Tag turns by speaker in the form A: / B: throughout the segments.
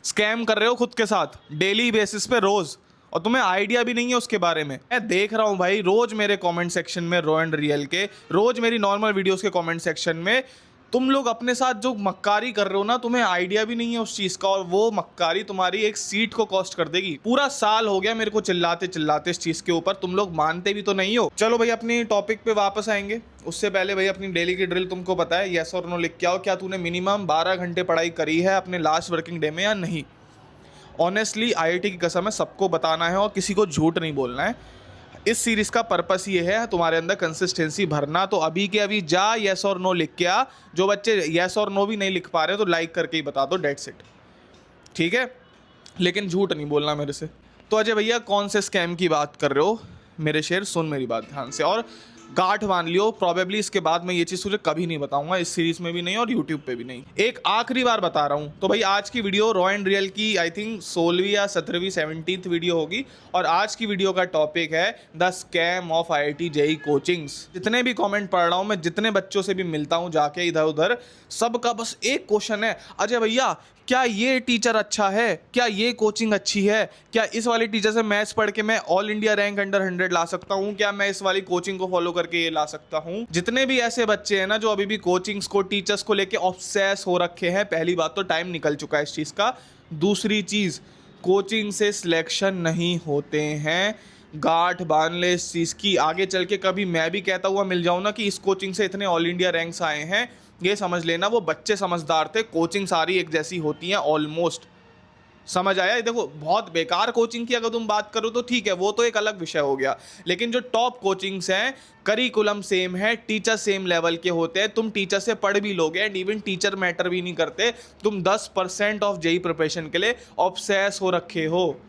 A: Scam कर रहे हो खुद के साथ डेली बेसिस पे रोज, और तुम्हें आइडिया भी नहीं है उसके बारे में। मैं देख रहा हूँ भाई रोज मेरे कमेंट सेक्शन में, रॉ एंड रियल के, रोज मेरी नॉर्मल वीडियोस के कमेंट सेक्शन में तुम लोग अपने साथ जो मक्कारी कर रहे हो ना, तुम्हें आइडिया भी नहीं है उस चीज़ का, और वो मक्कारी तुम्हारी एक सीट को कॉस्ट कर देगी। पूरा साल हो गया मेरे को चिल्लाते चिल्लाते इस चीज़ के ऊपर, तुम लोग मानते भी तो नहीं हो। चलो भाई अपनी टॉपिक पे वापस आएंगे, उससे पहले भाई अपनी डेली की ड्रिल तुमको पता है, येस और नो लिख के आओ। क्या तूने मिनिमम 12 घंटे पढ़ाई करी है अपने लास्ट वर्किंग डे में या नहीं? ऑनेस्टली आईआईटी की कसम है, सबको बताना है और किसी को झूठ नहीं बोलना है। इस सीरीज़ का पर्पस ये है तुम्हारे अंदर कंसिस्टेंसी भरना। तो अभी के अभी जा येस और नो लिख के आ। जो बच्चे येस और नो भी नहीं लिख पा रहे तो लाइक करके ही बता दो, डेट्स इट। ठीक है, लेकिन झूठ नहीं बोलना मेरे से। तो अजय भैया कौन से स्कैम की बात कर रहे हो मेरे शेर? सुन मेरी बात ध्यान से और गांठ बांध लियो। प्रॉबेबली इसके बाद मैं ये चीज़ तुझे कभी नहीं बताऊंगा, इस सीरीज में भी नहीं और यूट्यूब पे भी नहीं। एक आखिरी बार बता रहा हूँ। तो भाई आज की वीडियो रॉ एंड रियल की आई थिंक 16वीं या 17वीं 17th वीडियो होगी, और आज की वीडियो का टॉपिक है the scam of IIT JEE coachings. जितने भी कमेंट पढ़ रहा हूँ मैं, जितने बच्चों से भी मिलता हूँ जाके इधर उधर, सबका बस एक क्वेश्चन है, अजय भैया क्या ये टीचर अच्छा है, क्या ये कोचिंग अच्छी है, क्या इस वाली टीचर से मैथ्स पढ़ के मैं ऑल इंडिया रैंक अंडर 100 ला सकता हूँ, क्या मैं इस वाली कोचिंग को फॉलो करके ये ला सकता हूँ। जितने भी ऐसे बच्चे हैं ना जो अभी भी कोचिंग्स को, टीचर्स को लेके ऑब्सेस हो रखे हैं, पहली बात तो टाइम निकल चुका है इस चीज़ का। दूसरी चीज़, कोचिंग से सिलेक्शन नहीं होते हैं। गांठ बांध ले इस चीज़ की। आगे चल के कभी मैं भी कहता हुआ मिल जाऊँ ना कि इस कोचिंग से इतने ऑल इंडिया रैंक्स आए हैं, ये समझ लेना वो बच्चे समझदार थे। कोचिंग सारी एक जैसी होती हैं ऑलमोस्ट, समझ आया? देखो बहुत बेकार कोचिंग की अगर तुम बात करो तो ठीक है, वो तो एक अलग विषय हो गया, लेकिन जो टॉप कोचिंग्स हैं, करिकुलम सेम है, टीचर सेम लेवल के होते हैं, तुम टीचर से पढ़ भी लोगे एंड इवन टीचर मैटर भी नहीं करते। तुम 10% ऑफ जेईई प्रिपरेशन के लिए ऑब्सेस हो रखे हो।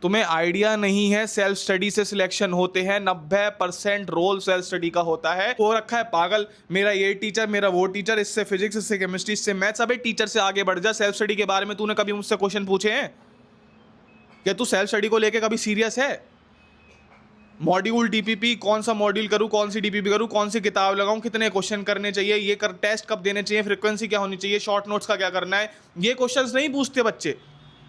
A: तुम्हें आइडिया नहीं है सेल्फ स्टडी से सिलेक्शन होते हैं, 90% रोल सेल्फ स्टडी का होता है। हो रखा है पागल, मेरा ये टीचर, मेरा वो टीचर, इससे फिजिक्स, इससे केमिस्ट्री, इससे मैथ्स। अबे टीचर से आगे बढ़ जा। सेल्फ स्टडी के बारे में तूने कभी मुझसे क्वेश्चन पूछे हैं? क्या तू सेल्फ स्टडी को लेके कभी सीरियस है? मॉड्यूल डीपीपी, कौन सा मॉड्यूल करूं, कौन सी डीपीपी करूं, कौन सी किताब लगाऊं, कितने क्वेश्चन करने चाहिए, ये कर, टेस्ट कब देने चाहिए, फ्रीक्वेंसी क्या होनी चाहिए, शॉर्ट नोट्स का क्या करना है, ये क्वेश्चंस नहीं पूछते बच्चे।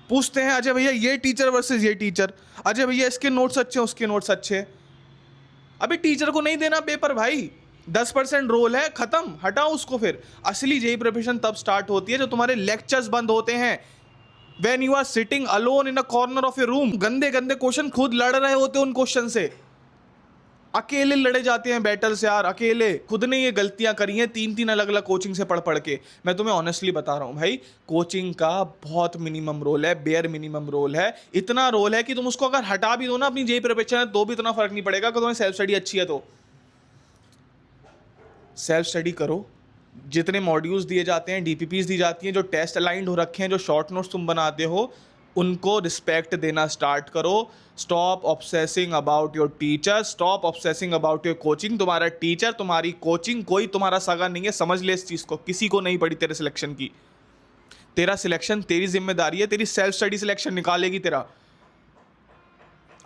A: पूछते हैं अजय भैया ये टीचर वर्सेस ये टीचर, अजय भैया इसके नोट्स अच्छे, उसके नोट्स अच्छे। अभी टीचर को नहीं देना पेपर भाई, 10% रोल है, खत्म, हटाओ उसको। फिर असली जेईई प्रिपरेशन तब स्टार्ट होती है जब तुम्हारे लेक्चर्स बंद होते हैं, when you are sitting alone in a corner of a room. गंदे गंदे क्वेश्चन खुद लड़ रहे होते उन क्वेश्चन से, अकेले लड़े जाते हैं बैटल्स यार, अकेले। खुद ने ये गलतियां करी हैं 3-3 अलग अलग कोचिंग से पढ़ पढ़ के। मैं तुम्हें ऑनेस्टली बता रहा हूं भाई, कोचिंग का बहुत मिनिमम रोल है, बेयर मिनिमम रोल है। इतना रोल है कि तुम उसको अगर हटा भी दो ना अपनी जेईई प्रिपरेशन है, तो भी इतना फर्क नहीं पड़ेगा कि तुम्हें सेल्फ स्टडी अच्छी है। तो सेल्फ स्टडी करो, जितने मॉड्यूल्स दिए जाते हैं, डीपीपीज दी जाती हैं, जो टेस्ट अलाइंड हो रखे हैं, जो शॉर्ट नोट्स तुम बनाते हो, उनको रिस्पेक्ट देना स्टार्ट करो। Stop obsessing about your teacher, stop obsessing about your coaching. तुम्हारा टीचर, तुम्हारी कोचिंग कोई तुम्हारा सगा नहीं है, समझ ले इस चीज़ को। किसी को नहीं पड़ी तेरे सिलेक्शन की। तेरा सिलेक्शन तेरी जिम्मेदारी है, तेरी सेल्फ स्टडी सिलेक्शन निकालेगी तेरा।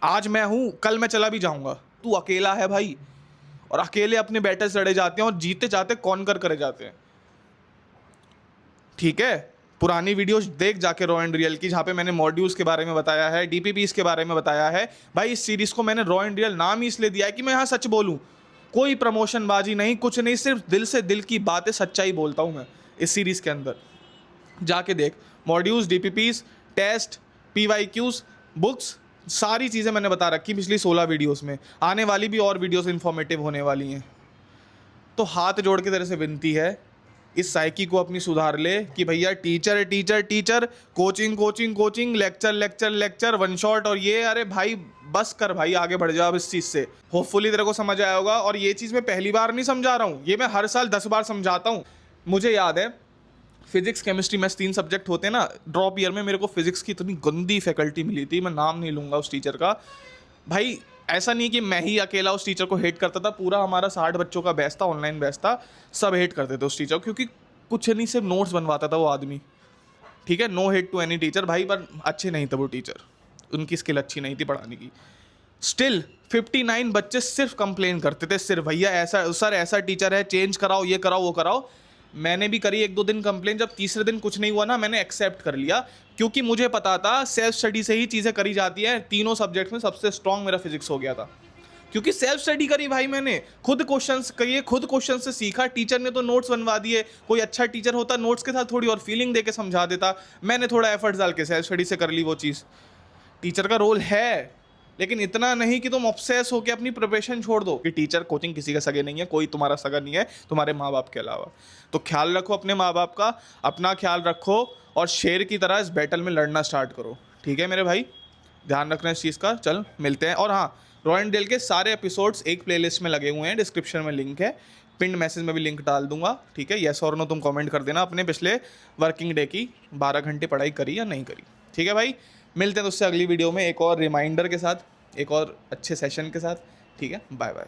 A: आज मैं हूं, कल मैं चला भी जाऊंगा, तू अकेला है भाई, और अकेले अपने बैटल्स लड़े जाते हैं और जीते जाते कॉन्कर करे जाते हैं। ठीक है, पुरानी वीडियोस देख जाके रॉ एंड रियल की, जहाँ पे मैंने मॉड्यूल्स के बारे में बताया है, डीपीपीस के बारे में बताया है। भाई इस सीरीज़ को मैंने रॉ एंड रियल नाम ही इसलिए दिया है कि मैं यहाँ सच बोलूँ, कोई प्रमोशन बाजी नहीं, कुछ नहीं, सिर्फ दिल से दिल की बातें, सच्चाई बोलता हूँ मैं इस सीरीज़ के अंदर। जाके देख modules, DPPs, test, PYQs, books, सारी चीज़ें मैंने बता रखी पिछली 16 वीडियोज़ में। आने वाली भी और वीडियोज़ इन्फॉर्मेटिव होने वाली हैं। तो हाथ जोड़ के तेरे से विनती है, इस साइकी को अपनी सुधार ले कि भैया टीचर है teacher teacher, coaching coaching coaching, lecture lecture lecture, one shot और ये। अरे भाई बस कर भाई, आगे बढ़ जाओ अब इस चीज़ से। होपफुली तेरे को समझ आया होगा, और ये चीज़ मैं पहली बार नहीं समझा रहा हूँ, ये मैं हर साल 10 बार समझाता हूँ। मुझे याद है फिजिक्स, केमिस्ट्री, मैथ्स 3 सब्जेक्ट होते हैं ना, ड्रॉप ईयर में मेरे को फिजिक्स की इतनी गंदी फैकल्टी मिली थी, मैं नाम नहीं लूँगा उस टीचर का। भाई ऐसा नहीं कि मैं ही अकेला उस टीचर को हेट करता था, पूरा हमारा 60 बच्चों का बैच था, ऑनलाइन बैच था, सब हेट करते थे उस टीचर को, क्योंकि कुछ नहीं सिर्फ नोट्स बनवाता था वो आदमी। ठीक है, no hate to any teacher भाई, पर अच्छे नहीं थे वो टीचर, उनकी स्किल अच्छी नहीं थी पढ़ाने की। स्टिल 59 बच्चे सिर्फ कंप्लेन करते थे, सिर्फ भैया ऐसा सर ऐसा टीचर है, चेंज कराओ, ये कराओ वो कराओ। मैंने भी करी 1-2 दिन कंप्लेन, जब तीसरे दिन कुछ नहीं हुआ ना, मैंने एक्सेप्ट कर लिया क्योंकि मुझे पता था सेल्फ स्टडी से ही चीज़ें करी जाती है। तीनों सब्जेक्ट में सबसे स्ट्रांग मेरा फिजिक्स हो गया था, क्योंकि सेल्फ स्टडी करी भाई मैंने, खुद क्वेश्चंस करिए, खुद क्वेश्चन से सीखा। टीचर ने तो नोट्स बनवा दिए, कोई अच्छा टीचर होता नोट्स के साथ थोड़ी और फीलिंग दे के समझा देता। मैंने थोड़ा एफर्ट्स डाल के सेल्फ स्टडी से कर ली वो चीज़। टीचर का रोल है, लेकिन इतना नहीं कि तुम ऑब्सेस होकर अपनी प्रिपरेशन छोड़ दो। कि टीचर कोचिंग किसी के सगे नहीं है, कोई तुम्हारा सगा नहीं है तुम्हारे माँ बाप के अलावा। तो ख्याल रखो अपने माँ बाप का, अपना ख्याल रखो, और शेर की तरह इस बैटल में लड़ना स्टार्ट करो। ठीक है मेरे भाई, ध्यान रखना इस चीज़ का। चल मिलते हैं। और हाँ, रॉय एंड डेल के सारे एपिसोड्स एक प्लेलिस्ट में लगे हुए हैं, डिस्क्रिप्शन में लिंक है, पिंड मैसेज में भी लिंक डाल दूंगा। ठीक है, येस और नो तुम कमेंट कर देना अपने पिछले वर्किंग डे की 12 घंटे पढ़ाई करी या नहीं करी। ठीक है भाई, मिलते हैं दोस्तों अगली वीडियो में एक और रिमाइंडर के साथ, एक और अच्छे सेशन के साथ। ठीक है, बाय बाय।